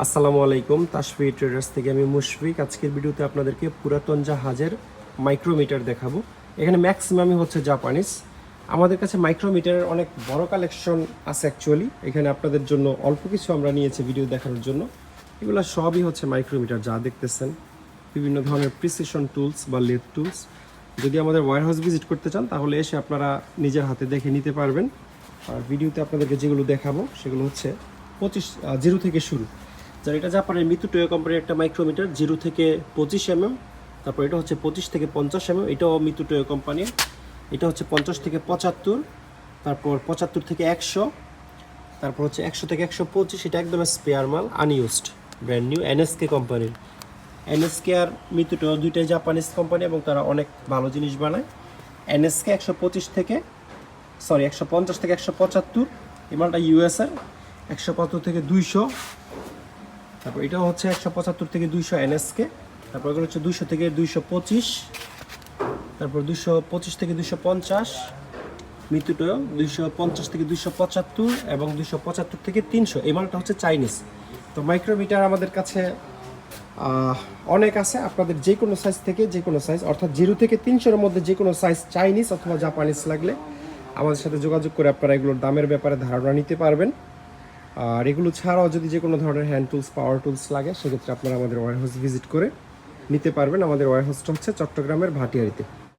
আসসালামু আলাইকুম, তাশফি ট্রেডার্স থেকে আমি মুশফিক। আজকের ভিডিওতে আপনাদেরকে পুরাতন জাহাজের মাইক্রোমিটার দেখাবো। এখানে ম্যাক্সিমামই হচ্ছে জাপানিজ। আমাদের কাছে মাইক্রোমিটারের অনেক বড় কালেকশন আছে অ্যাকচুয়ালি। এখানে আপনাদের জন্য অল্প কিছু আমরা নিয়েছি ভিডিও দেখানোর জন্য। এগুলো সবই হচ্ছে মাইক্রোমিটার যা দেখতেছেন, বিভিন্ন ধরনের প্রিসিশন টুলস বা লেথ টুলস। যদি আমাদের ওয়্যারহাউস ভিজিট করতে চান তাহলে এসে আপনারা নিজের হাতে দেখে নিতে পারবেন। আর ভিডিওতে আপনাদেরকে যেগুলো দেখাবো সেগুলো হচ্ছে 0 থেকে শুরু। যার এটা জাপানের মিতুটোয়ো কোম্পানির একটা মাইক্রোমিটার, 0 থেকে 25 mm। তারপর এটা হচ্ছে 25 থেকে 50 mm, এটাও মিতুটোয়ো কোম্পানির। এটা হচ্ছে 50 থেকে 75, তারপর 75 থেকে 100, তারপর হচ্ছে 100 থেকে 125। এটা একদম স্পেয়ার মাল, আনইউজড, ব্র্যান্ড নিউ, এনএসকে কোম্পানির। এনএসকে আর মিতুটোয়ো দুইটাই জাপানিজ কোম্পানি এবং তারা অনেক ভালো জিনিস বানায়। এনএসকে 150 থেকে 175, এই মালটা ইউএসএর। 175 থেকে 200, তারপর এটাও হচ্ছে 175 থেকে 200 এনএসকে। তারপর এগুলো হচ্ছে 200 থেকে 225, তারপর 225 থেকে 250 মিতুটোয়ো, 250 থেকে 275 এবং 275 থেকে 300। এই মালটা হচ্ছে চাইনিজ। তো মাইক্রোমিটার আমাদের কাছে অনেক আছে। আপনাদের যে কোনো সাইজ থেকে যে কোনো সাইজ, অর্থাৎ 0 থেকে 300-এর মধ্যে যে কোনো সাইজ চাইনিজ অথবা জাপানিজ লাগলে আমাদের সাথে যোগাযোগ করে আপনারা এগুলোর দামের ব্যাপারে ধারণা নিতে পারবেন। আর এগুলো ছাড়াও যদি যে কোনো ধরনের হ্যান্ড টুলস, পাওয়ার টুলস লাগে সেক্ষেত্রে আপনারা আমাদের ওয়্যারহাউস ভিজিট করে নিতে পারবেন। আমাদের ওয়্যারহাউসটা হচ্ছে চট্টগ্রামের ভাটিয়ারিতে।